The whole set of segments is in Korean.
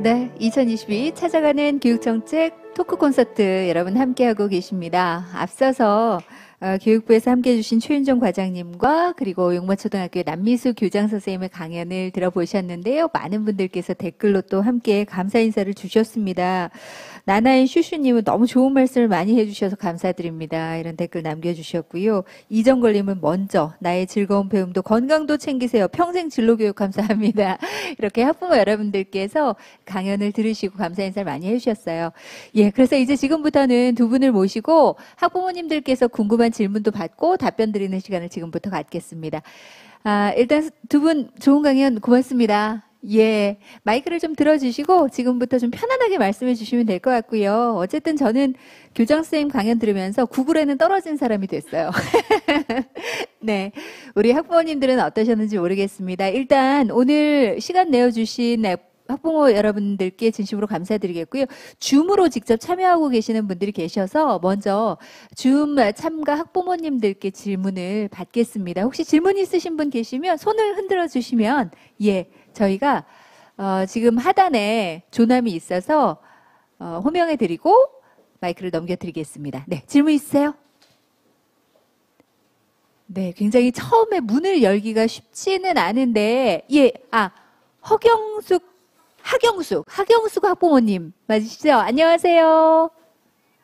네, 2022 찾아가는 교육정책 토크 콘서트 여러분 함께하고 계십니다. 앞서서 교육부에서 함께해 주신 최윤정 과장님과 그리고 용마초등학교 남미수 교장 선생님의 강연을 들어보셨는데요. 많은 분들께서 댓글로 또 함께 감사 인사를 주셨습니다. 나나인 슈슈님은 너무 좋은 말씀을 많이 해주셔서 감사드립니다. 이런 댓글 남겨주셨고요. 이정걸님은 먼저 나의 즐거운 배움도 건강도 챙기세요. 평생 진로교육 감사합니다. 이렇게 학부모 여러분들께서 강연을 들으시고 감사 인사를 많이 해주셨어요. 예, 그래서 이제 지금부터는 두 분을 모시고 학부모님들께서 궁금한 질문도 받고 답변 드리는 시간을 지금부터 갖겠습니다. 일단 두 분 좋은 강연 고맙습니다. 예, 마이크를 좀 들어주시고 지금부터 좀 편안하게 말씀해 주시면 될 것 같고요. 어쨌든 저는 교장 선생님 강연 들으면서 구글에는 떨어진 사람이 됐어요. 네, 우리 학부모님들은 어떠셨는지 모르겠습니다. 일단 오늘 시간 내어주신 학부모 여러분들께 진심으로 감사드리겠고요. 줌으로 직접 참여하고 계시는 분들이 계셔서 먼저 줌 참가 학부모님들께 질문을 받겠습니다. 혹시 질문 있으신 분 계시면 손을 흔들어 주시면 예, 저희가 지금 하단에 조남이 있어서 호명해 드리고 마이크를 넘겨드리겠습니다. 네, 질문 있으세요? 네, 굉장히 처음에 문을 열기가 쉽지는 않은데 예, 하경숙 학부모님 맞으시죠? 안녕하세요.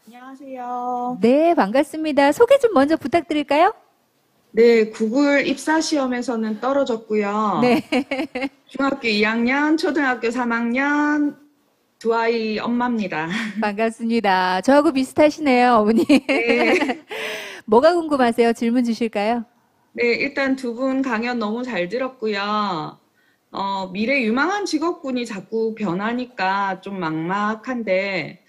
안녕하세요. 네, 반갑습니다. 소개 좀 먼저 부탁드릴까요? 네, 구글 입사 시험에서는 떨어졌고요. 네. 중학교 2학년, 초등학교 3학년 두 아이 엄마입니다. 반갑습니다. 저하고 비슷하시네요, 어머니. 네. 뭐가 궁금하세요? 질문 주실까요? 네, 일단 두 분 강연 너무 잘 들었고요. 미래 유망한 직업군이 자꾸 변하니까 좀 막막한데,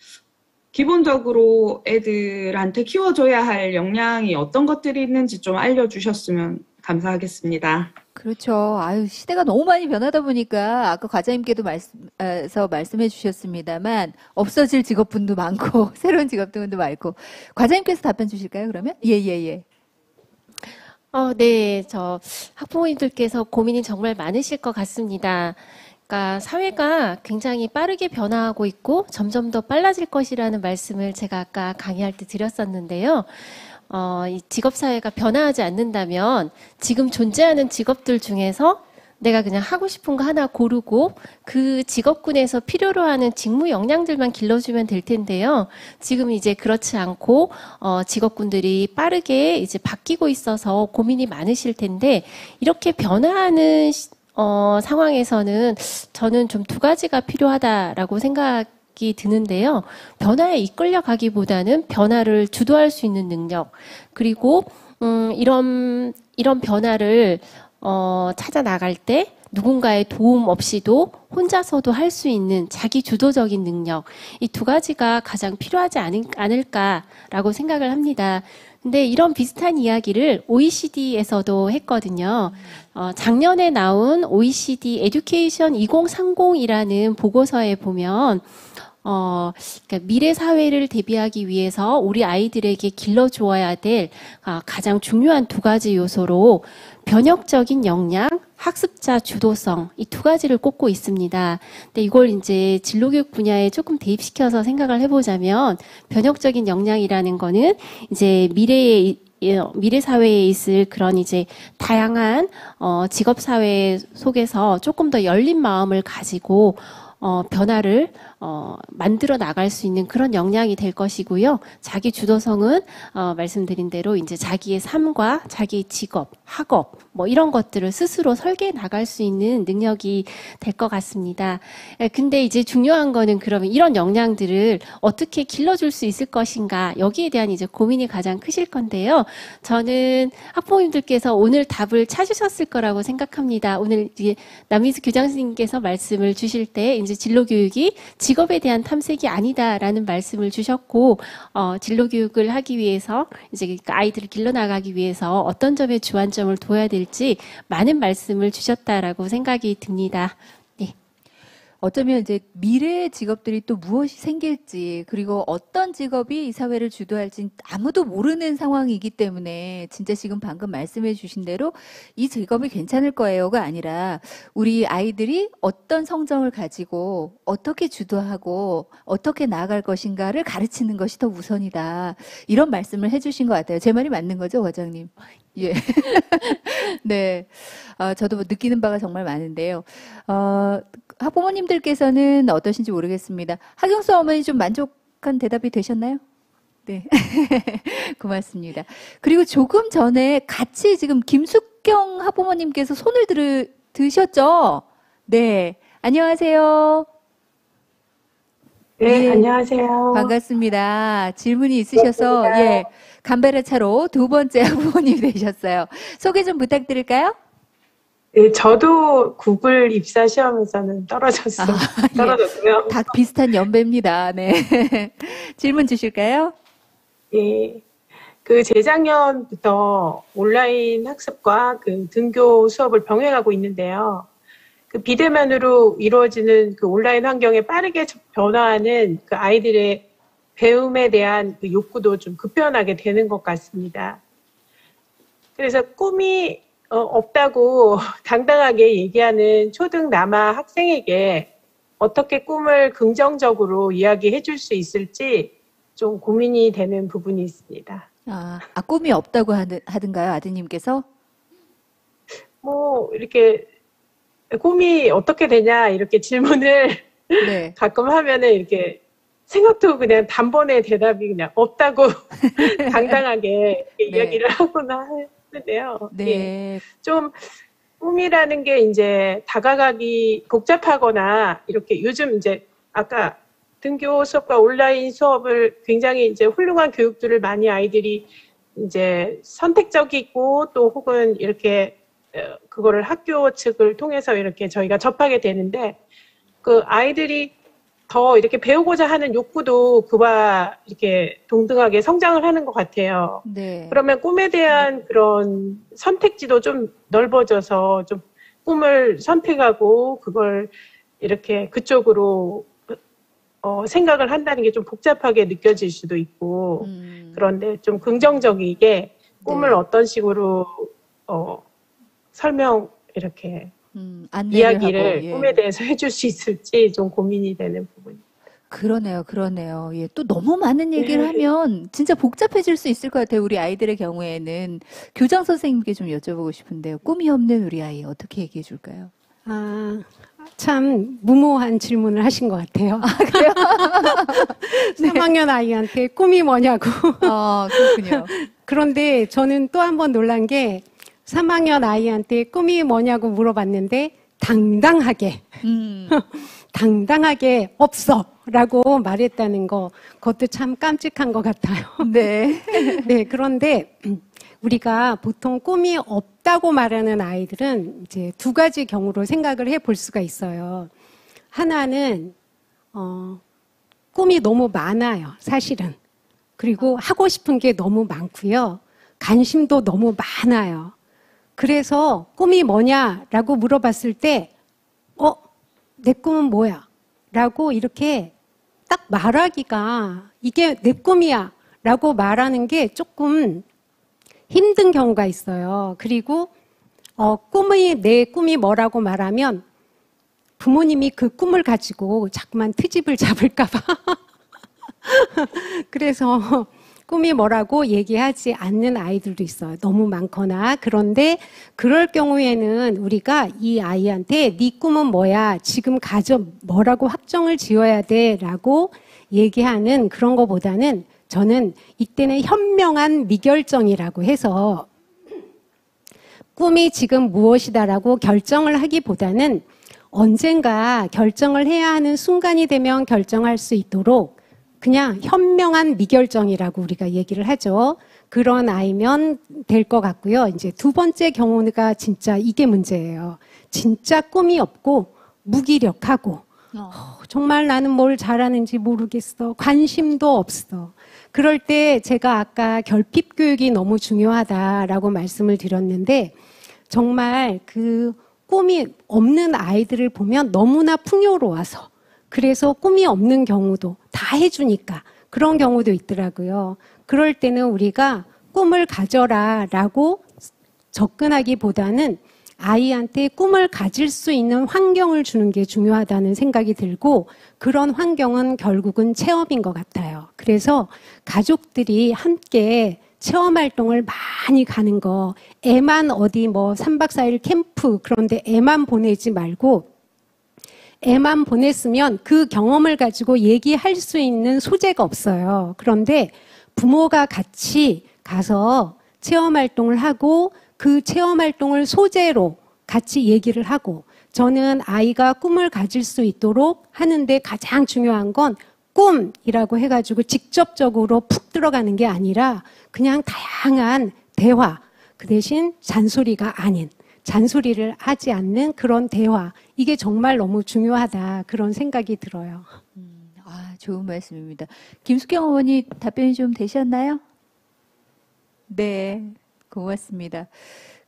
기본적으로 애들한테 키워줘야 할 역량이 어떤 것들이 있는지 좀 알려주셨으면 감사하겠습니다. 그렇죠. 아유, 시대가 너무 많이 변하다 보니까 아까 과장님께도 말씀해 주셨습니다만 없어질 직업군도 많고 새로운 직업군도 많고 과장님께서 답변 주실까요, 그러면? 예. 네, 저 학부모님들께서 고민이 정말 많으실 것 같습니다. 그러니까 사회가 굉장히 빠르게 변화하고 있고 점점 더 빨라질 것이라는 말씀을 제가 아까 강의할 때 드렸었는데요. 이 직업사회가 변화하지 않는다면 지금 존재하는 직업들 중에서 내가 그냥 하고 싶은 거 하나 고르고 그 직업군에서 필요로 하는 직무 역량들만 길러주면 될 텐데요. 지금 이제 그렇지 않고 직업군들이 빠르게 이제 바뀌고 있어서 고민이 많으실 텐데 이렇게 변화하는 상황에서는 저는 좀 두 가지가 필요하다라고 생각이 드는데요. 변화에 이끌려 가기보다는 변화를 주도할 수 있는 능력, 그리고 이런 변화를 찾아 나갈 때 누군가의 도움 없이도 혼자서도 할 수 있는 자기 주도적인 능력, 이 두 가지가 가장 필요하지 않을까라고 생각을 합니다. 근데 이런 비슷한 이야기를 OECD에서도 했거든요. 작년에 나온 OECD 에듀케이션 2030이라는 보고서에 보면 그러니까 미래 사회를 대비하기 위해서 우리 아이들에게 길러주어야 될 가장 중요한 두 가지 요소로 변혁적인 역량, 학습자 주도성, 이 두 가지를 꼽고 있습니다. 근데 이걸 이제 진로교육 분야에 조금 대입시켜서 생각을 해보자면 변혁적인 역량이라는 거는 이제 미래 사회에 있을 그런 이제 다양한 직업 사회 속에서 조금 더 열린 마음을 가지고 변화를 만들어 나갈 수 있는 그런 역량이 될 것이고요. 자기 주도성은 말씀드린 대로 이제 자기의 삶과 자기의 직업, 학업 뭐 이런 것들을 스스로 설계해 나갈 수 있는 능력이 될 것 같습니다. 근데 이제 중요한 거는 그러면 이런 역량들을 어떻게 길러줄 수 있을 것인가, 여기에 대한 이제 고민이 가장 크실 건데요. 저는 학부모님들께서 오늘 답을 찾으셨을 거라고 생각합니다. 오늘 이제 남미수 교장 선생님께서 말씀을 주실 때 이제 진로교육이 직업에 대한 탐색이 아니다라는 말씀을 주셨고, 진로교육을 하기 위해서 이제 아이들을 길러나가기 위해서 어떤 점에 주안점을 둬야 될지 많은 말씀을 주셨다라고 생각이 듭니다. 네. 어쩌면 이제 미래의 직업들이 또 무엇이 생길지, 그리고 어떤 직업이 이 사회를 주도할지 아무도 모르는 상황이기 때문에 진짜 지금 방금 말씀해 주신 대로 이 직업이 괜찮을 거예요가 아니라 우리 아이들이 어떤 성정을 가지고 어떻게 주도하고 어떻게 나아갈 것인가를 가르치는 것이 더 우선이다. 이런 말씀을 해 주신 것 같아요. 제 말이 맞는 거죠, 과장님? 예. 네. 저도 뭐 느끼는 바가 정말 많은데요. 학부모님들께서는 어떠신지 모르겠습니다. 하경수 어머니 좀 만족한 대답이 되셨나요? 네. 고맙습니다. 그리고 조금 전에 같이 지금 김숙경 학부모님께서 손을 드셨죠? 네. 안녕하세요. 네, 예. 안녕하세요. 반갑습니다. 질문이 있으셔서, 예. 간발의 차로 두 번째 학부모님이 되셨어요. 소개 좀 부탁드릴까요? 네, 저도 구글 입사 시험에서는 떨어졌어요. 예. 떨어졌고요. 다 비슷한 연배입니다. 네. 질문 주실까요? 예, 그 재작년부터 온라인 학습과 그 등교 수업을 병행하고 있는데요. 그 비대면으로 이루어지는 그 온라인 환경에 빠르게 변화하는 그 아이들의 배움에 대한 그 욕구도 좀 급변하게 되는 것 같습니다. 그래서 꿈이 없다고 당당하게 얘기하는 초등 남아 학생에게 어떻게 꿈을 긍정적으로 이야기해 줄 수 있을지 좀 고민이 되는 부분이 있습니다. 꿈이 없다고 하던가요, 아드님께서? 뭐 이렇게 꿈이 어떻게 되냐 이렇게 질문을 네. 가끔 하면은 이렇게 생각도 그냥 단번에 대답이 그냥 없다고 당당하게 이렇게 네. 이야기를 하거나 하는데요. 예. 네. 좀 꿈이라는 게 이제 다가가기 복잡하거나 이렇게 요즘 이제 아까 등교 수업과 온라인 수업을 굉장히 이제 훌륭한 교육들을 많이 아이들이 이제 선택적이고 또 혹은 이렇게 그거를 학교 측을 통해서 이렇게 저희가 접하게 되는데 그 아이들이 더 이렇게 배우고자 하는 욕구도 그와 이렇게 동등하게 성장을 하는 것 같아요. 네. 그러면 꿈에 대한 그런 선택지도 좀 넓어져서 좀 꿈을 선택하고 그걸 이렇게 그쪽으로 생각을 한다는 게 좀 복잡하게 느껴질 수도 있고 그런데 좀 긍정적이게 꿈을 네. 어떤 식으로 설명 이렇게 안내를 이야기를 하고, 예. 꿈에 대해서 해줄 수 있을지 좀 고민이 되는 부분입니다. 그러네요. 예, 또 너무 많은 얘기를 하면 진짜 복잡해질 수 있을 것 같아요. 우리 아이들의 경우에는. 교장 선생님께 좀 여쭤보고 싶은데요. 꿈이 없는 우리 아이 어떻게 얘기해 줄까요? 참 무모한 질문을 하신 것 같아요. 그래요? 3학년 아이한테 꿈이 뭐냐고. 그렇군요. 그런데 저는 또 한 번 놀란 게 3학년 아이한테 꿈이 뭐냐고 물어봤는데 당당하게 당당하게 없어 라고 말했다는 거 그것도 참 깜찍한 것 같아요. 네. 네, 그런데 우리가 보통 꿈이 없다고 말하는 아이들은 이제 두 가지 경우로 생각을 해볼 수가 있어요. 하나는 꿈이 너무 많아요, 사실은. 그리고 하고 싶은 게 너무 많고요. 관심도 너무 많아요. 그래서 꿈이 뭐냐라고 물어봤을 때 내 꿈은 뭐야? 라고 이렇게 딱 말하기가 이게 내 꿈이야 라고 말하는 게 조금 힘든 경우가 있어요. 그리고 내 꿈이 뭐라고 말하면 부모님이 그 꿈을 가지고 자꾸만 트집을 잡을까 봐 그래서 꿈이 뭐라고 얘기하지 않는 아이들도 있어요. 너무 많거나. 그런데 그럴 경우에는 우리가 이 아이한테 네 꿈은 뭐야? 지금 뭐라고 확정을 지어야 돼? 라고 얘기하는 그런 거보다는 저는 이때는 현명한 미결정이라고 해서 꿈이 지금 무엇이다라고 결정을 하기보다는 언젠가 결정을 해야 하는 순간이 되면 결정할 수 있도록 그냥 현명한 미결정이라고 우리가 얘기를 하죠. 그런 아이면 될 것 같고요. 이제 두 번째 경우가 진짜 이게 문제예요. 진짜 꿈이 없고 무기력하고 정말 나는 뭘 잘하는지 모르겠어. 관심도 없어. 그럴 때 제가 아까 결핍 교육이 너무 중요하다라고 말씀을 드렸는데 정말 그 꿈이 없는 아이들을 보면 너무나 풍요로워서 그래서 꿈이 없는 경우도 다 해주니까 그런 경우도 있더라고요. 그럴 때는 우리가 꿈을 가져라 라고 접근하기보다는 아이한테 꿈을 가질 수 있는 환경을 주는 게 중요하다는 생각이 들고 그런 환경은 결국은 체험인 것 같아요. 그래서 가족들이 함께 체험 활동을 많이 가는 거, 애만 어디 뭐 3박 4일 캠프 그런데 애만 보내지 말고 애만 보냈으면 그 경험을 가지고 얘기할 수 있는 소재가 없어요. 그런데 부모가 같이 가서 체험 활동을 하고 그 체험 활동을 소재로 같이 얘기를 하고 저는 아이가 꿈을 가질 수 있도록 하는데 가장 중요한 건 꿈이라고 해가지고 직접적으로 푹 들어가는 게 아니라 그냥 다양한 대화 그 대신 잔소리가 아닌 잔소리를 하지 않는 그런 대화 이게 정말 너무 중요하다 그런 생각이 들어요. 좋은 말씀입니다. 김숙경 어머니 답변이 좀 되셨나요? 네, 고맙습니다.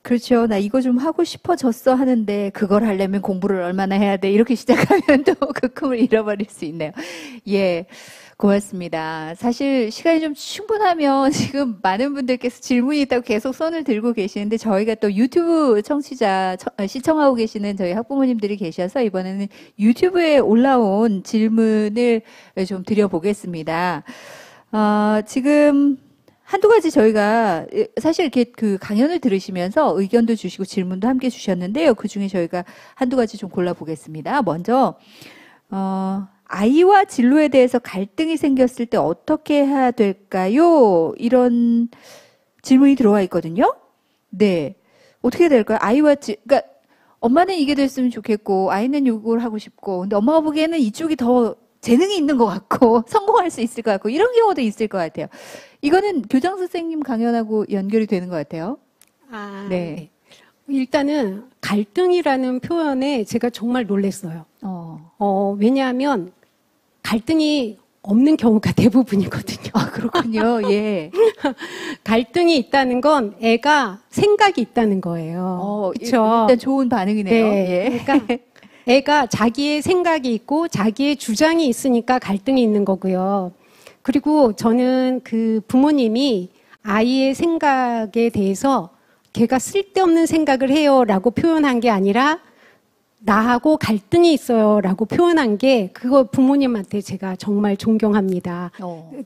그렇죠. 나 이거 좀 하고 싶어졌어 하는데 그걸 하려면 공부를 얼마나 해야 돼 이렇게 시작하면 또 그 꿈을 잃어버릴 수 있네요. 예, 고맙습니다. 사실 시간이 좀 충분하면 지금 많은 분들께서 질문이 있다고 계속 손을 들고 계시는데 저희가 또 유튜브 청취자 시청하고 계시는 저희 학부모님들이 계셔서 이번에는 유튜브에 올라온 질문을 좀 드려보겠습니다. 지금 한두 가지 저희가 사실 이렇게 그 강연을 들으시면서 의견도 주시고 질문도 함께 주셨는데요. 그 중에 저희가 한두 가지 좀 골라보겠습니다. 먼저, 아이와 진로에 대해서 갈등이 생겼을 때 어떻게 해야 될까요? 이런 질문이 들어와 있거든요. 네. 어떻게 해야 될까요? 그러니까 엄마는 이게 됐으면 좋겠고, 아이는 이걸 하고 싶고, 근데 엄마가 보기에는 이쪽이 더 재능이 있는 것 같고 성공할 수 있을 것 같고 이런 경우도 있을 것 같아요. 이거는 교장 선생님 강연하고 연결이 되는 것 같아요. 네. 일단은 갈등이라는 표현에 제가 정말 놀랐어요. 왜냐하면 갈등이 없는 경우가 대부분이거든요. 그렇군요. 예. 갈등이 있다는 건 애가 생각이 있다는 거예요. 그렇죠. 일단 좋은 반응이네요. 네. 예. 그러니까 애가 자기의 생각이 있고 자기의 주장이 있으니까 갈등이 있는 거고요. 그리고 저는 그 부모님이 아이의 생각에 대해서 걔가 쓸데없는 생각을 해요라고 표현한 게 아니라 나하고 갈등이 있어요라고 표현한 게 그거 부모님한테 제가 정말 존경합니다.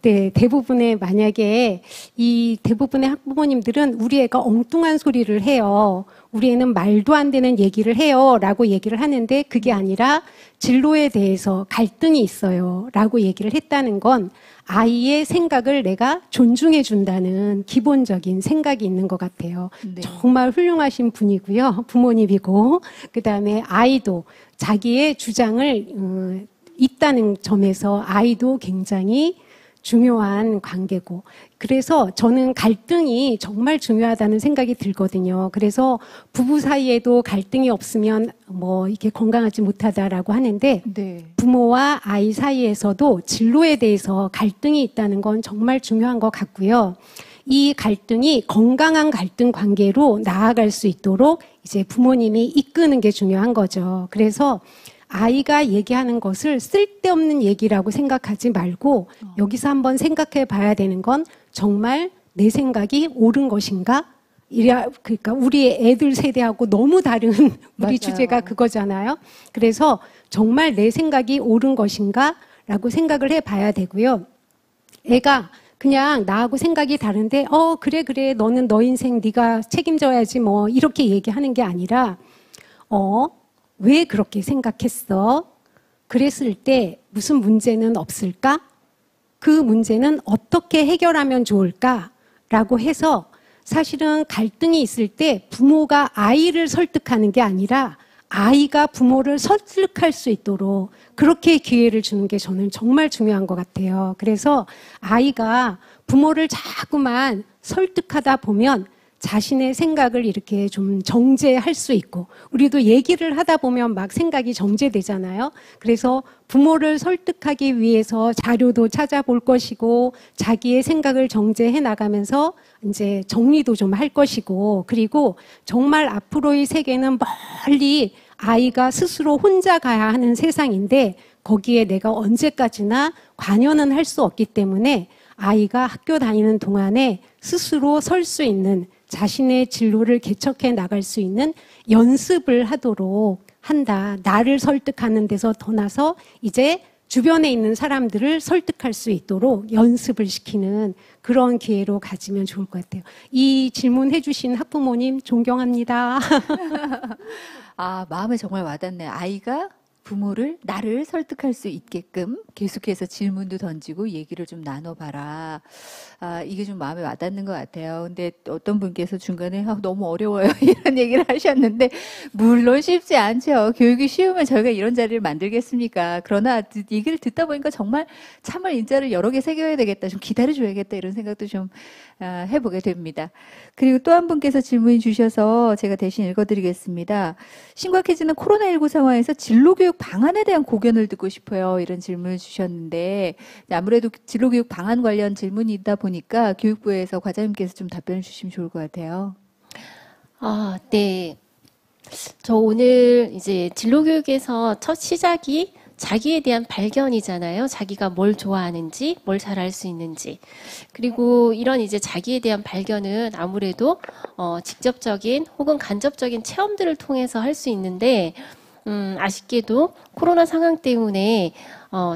네, 대부분의 만약에 이 대부분의 학부모님들은 우리 애가 엉뚱한 소리를 해요. 우리 애는 말도 안 되는 얘기를 해요라고 얘기를 하는데 그게 아니라 진로에 대해서 갈등이 있어요라고 얘기를 했다는 건 아이의 생각을 내가 존중해 준다는 기본적인 생각이 있는 것 같아요. 네. 정말 훌륭하신 분이고요. 부모님이고 그다음에 아이도 자기의 주장을 있다는 점에서 아이도 굉장히 중요한 관계고 그래서 저는 갈등이 정말 중요하다는 생각이 들거든요. 그래서 부부 사이에도 갈등이 없으면 뭐 이렇게 건강하지 못하다라고 하는데 네. 부모와 아이 사이에서도 진로에 대해서 갈등이 있다는 건 정말 중요한 것 같고요. 이 갈등이 건강한 갈등 관계로 나아갈 수 있도록 이제 부모님이 이끄는 게 중요한 거죠. 그래서 아이가 얘기하는 것을 쓸데없는 얘기라고 생각하지 말고 여기서 한번 생각해 봐야 되는 건 정말 내 생각이 옳은 것인가? 그러니까 우리 애들 세대하고 너무 다른 우리 맞아요. 주제가 그거잖아요. 그래서 정말 내 생각이 옳은 것인가? 라고 생각을 해 봐야 되고요. 애가 그냥 나하고 생각이 다른데 그래 너는 너 인생 네가 책임져야지 뭐 이렇게 얘기하는 게 아니라 왜 그렇게 생각했어? 그랬을 때 무슨 문제는 없을까? 그 문제는 어떻게 해결하면 좋을까? 라고 해서 사실은 갈등이 있을 때 부모가 아이를 설득하는 게 아니라 아이가 부모를 설득할 수 있도록 그렇게 기회를 주는 게 저는 정말 중요한 것 같아요. 그래서 아이가 부모를 자꾸만 설득하다 보면 자신의 생각을 이렇게 좀 정제할 수 있고, 우리도 얘기를 하다 보면 막 생각이 정제되잖아요. 그래서 부모를 설득하기 위해서 자료도 찾아볼 것이고, 자기의 생각을 정제해 나가면서 이제 정리도 좀 할 것이고, 그리고 정말 앞으로의 세계는 멀리 아이가 스스로 혼자 가야 하는 세상인데, 거기에 내가 언제까지나 관여는 할 수 없기 때문에 아이가 학교 다니는 동안에 스스로 설 수 있는, 자신의 진로를 개척해 나갈 수 있는 연습을 하도록 한다. 나를 설득하는 데서 떠나서 이제 주변에 있는 사람들을 설득할 수 있도록 연습을 시키는 그런 기회로 가지면 좋을 것 같아요. 이 질문해 주신 학부모님 존경합니다. 아, 마음에 정말 와닿네. 아이가 부모를, 나를 설득할 수 있게끔 계속해서 질문도 던지고 얘기를 좀 나눠봐라. 아, 이게 좀 마음에 와닿는 것 같아요. 근데 어떤 분께서 중간에 너무 어려워요. 이런 얘기를 하셨는데, 물론 쉽지 않죠. 교육이 쉬우면 저희가 이런 자리를 만들겠습니까? 그러나 얘기를 듣다 보니까 정말 참을 인자를 여러 개 새겨야 되겠다. 좀 기다려줘야겠다. 이런 생각도 좀 해보게 됩니다. 그리고 또 한 분께서 질문이 주셔서 제가 대신 읽어드리겠습니다. 심각해지는 코로나19 상황에서 진로교육 방안에 대한 고견을 듣고 싶어요. 이런 질문을 주셨는데, 아무래도 진로교육 방안 관련 질문이 있다 보니까 교육부에서 과장님께서 좀 답변을 주시면 좋을 것 같아요. 네. 저 오늘 이제 진로교육에서 첫 시작이 자기에 대한 발견이잖아요. 자기가 뭘 좋아하는지, 뭘 잘할 수 있는지. 그리고 이런 이제 자기에 대한 발견은 아무래도 직접적인 혹은 간접적인 체험들을 통해서 할 수 있는데, 아쉽게도 코로나 상황 때문에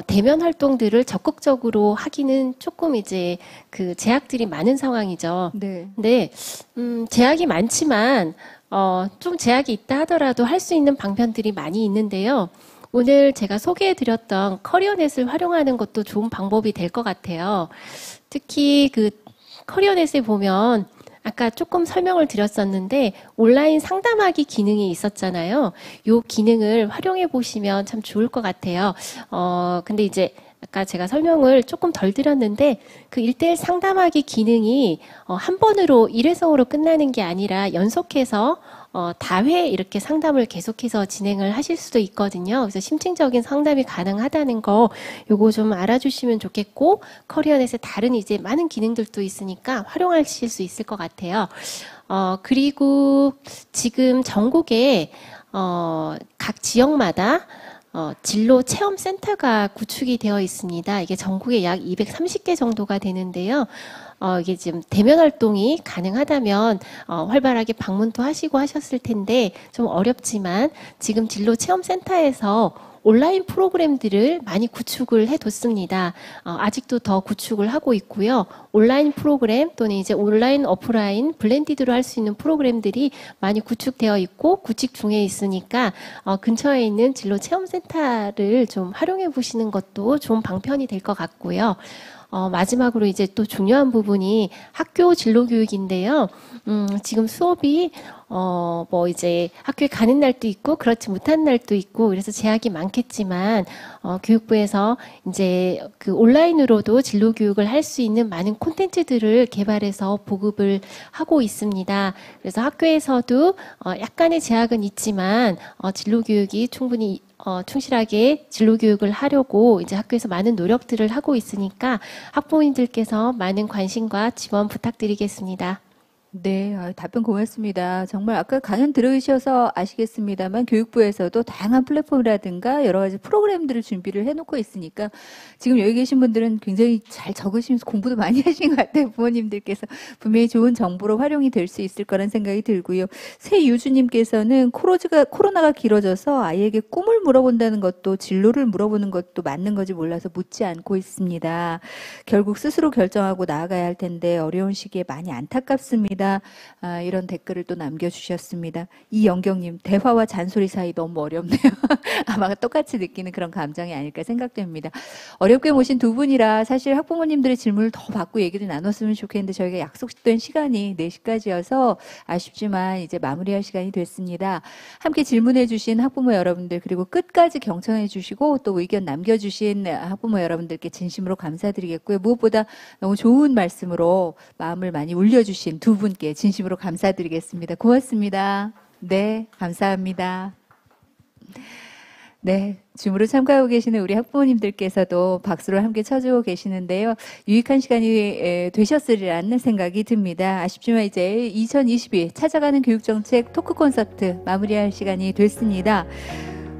대면 활동들을 적극적으로 하기는 조금 이제 그 제약들이 많은 상황이죠. 네. 근데 제약이 많지만 좀 제약이 있다 하더라도 할 수 있는 방편들이 많이 있는데요. 오늘 제가 소개해드렸던 커리어넷을 활용하는 것도 좋은 방법이 될 것 같아요. 특히 그 커리어넷에 보면 아까 조금 설명을 드렸었는데 온라인 상담하기 기능이 있었잖아요. 요 기능을 활용해 보시면 참 좋을 것 같아요. 근데 이제 아까 제가 설명을 조금 덜 드렸는데 그 1:1 상담하기 기능이 한 번으로 일회성으로 끝나는 게 아니라 연속해서 다회 이렇게 상담을 계속해서 진행을 하실 수도 있거든요. 그래서 심층적인 상담이 가능하다는 거 요거 좀 알아주시면 좋겠고, 커리어넷에 다른 이제 많은 기능들도 있으니까 활용하실 수 있을 것 같아요. 그리고 지금 전국에 각 지역마다 진로 체험 센터가 구축이 되어 있습니다. 이게 전국에 약 230개 정도가 되는데요. 이게 지금 대면 활동이 가능하다면 활발하게 방문도 하시고 하셨을 텐데 좀 어렵지만 지금 진로 체험 센터에서 온라인 프로그램들을 많이 구축을 해뒀습니다. 아직도 더 구축을 하고 있고요. 온라인 프로그램 또는 이제 온라인, 오프라인 블렌디드로 할 수 있는 프로그램들이 많이 구축되어 있고 구축 중에 있으니까 근처에 있는 진로 체험 센터를 좀 활용해 보시는 것도 좋은 방편이 될 것 같고요. 마지막으로 이제 또 중요한 부분이 학교 진로 교육인데요. 지금 수업이 뭐 이제 학교에 가는 날도 있고 그렇지 못한 날도 있고 그래서 제약이 많겠지만 교육부에서 이제 그 온라인으로도 진로 교육을 할 수 있는 많은 콘텐츠들을 개발해서 보급을 하고 있습니다. 그래서 학교에서도 약간의 제약은 있지만 진로 교육이 충분히 충실하게 진로 교육을 하려고 이제 학교에서 많은 노력들을 하고 있으니까 학부모님들께서 많은 관심과 지원 부탁드리겠습니다. 네, 답변 고맙습니다. 정말 아까 강연 들으셔서 아시겠습니다만 교육부에서도 다양한 플랫폼이라든가 여러 가지 프로그램들을 준비를 해놓고 있으니까 지금 여기 계신 분들은 굉장히 잘 적으시면서 공부도 많이 하신 것 같아요. 부모님들께서 분명히 좋은 정보로 활용이 될 수 있을 거란 생각이 들고요. 세유주님께서는 코로나가 길어져서 아이에게 꿈을 물어본다는 것도 진로를 물어보는 것도 맞는 건지 몰라서 묻지 않고 있습니다. 결국 스스로 결정하고 나아가야 할 텐데 어려운 시기에 많이 안타깝습니다. 이런 댓글을 또 남겨주셨습니다. 이영경님, 대화와 잔소리 사이 너무 어렵네요. 아마 똑같이 느끼는 그런 감정이 아닐까 생각됩니다. 어렵게 모신 두 분이라 사실 학부모님들의 질문을 더 받고 얘기를 나눴으면 좋겠는데 저희가 약속된 시간이 4시까지여서 아쉽지만 이제 마무리할 시간이 됐습니다. 함께 질문해 주신 학부모 여러분들 그리고 끝까지 경청해 주시고 또 의견 남겨주신 학부모 여러분들께 진심으로 감사드리겠고요. 무엇보다 너무 좋은 말씀으로 마음을 많이 울려주신 두 분 분께 진심으로 감사드리겠습니다. 고맙습니다. 네, 감사합니다. 네, 줌으로 참가하고 계시는 우리 학부모님들께서도 박수를 함께 쳐주고 계시는데요. 유익한 시간이 되셨으리라는 생각이 듭니다. 아쉽지만 이제 2022 찾아가는 교육정책 토크 콘서트 마무리할 시간이 됐습니다.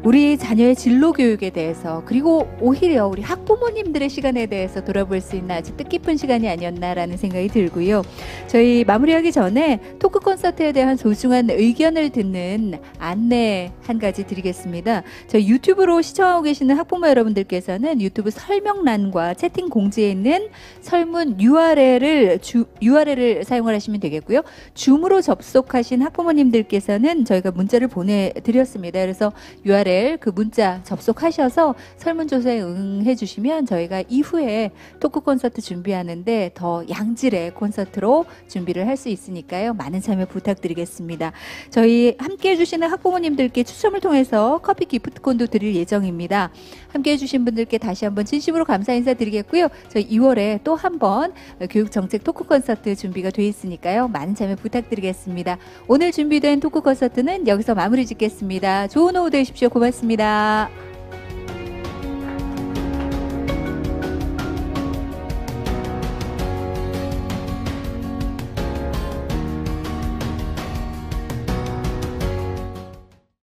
우리 자녀의 진로 교육에 대해서 그리고 오히려 우리 학부모님들의 시간에 대해서 돌아볼 수 있는 아주 뜻깊은 시간이 아니었나라는 생각이 들고요. 저희 마무리하기 전에 토크 콘서트에 대한 소중한 의견을 듣는 안내 한 가지 드리겠습니다. 저희 유튜브로 시청하고 계시는 학부모 여러분들께서는 유튜브 설명란과 채팅 공지에 있는 설문 URL을 사용을 하시면 되겠고요. 줌으로 접속하신 학부모님들께서는 저희가 문자를 보내드렸습니다. 그래서 URL 그 문자 접속하셔서 설문조사에 응해 주시면 저희가 이후에 토크 콘서트 준비하는데 더 양질의 콘서트로 준비를 할 수 있으니까요. 많은 참여 부탁드리겠습니다. 저희 함께해 주시는 학부모님들께 추첨을 통해서 커피 기프트콘도 드릴 예정입니다. 함께해 주신 분들께 다시 한번 진심으로 감사 인사드리겠고요. 저희 2월에 또 한 번 교육정책 토크 콘서트 준비가 돼 있으니까요. 많은 참여 부탁드리겠습니다. 오늘 준비된 토크 콘서트는 여기서 마무리 짓겠습니다. 좋은 오후 되십시오. 고맙습니다.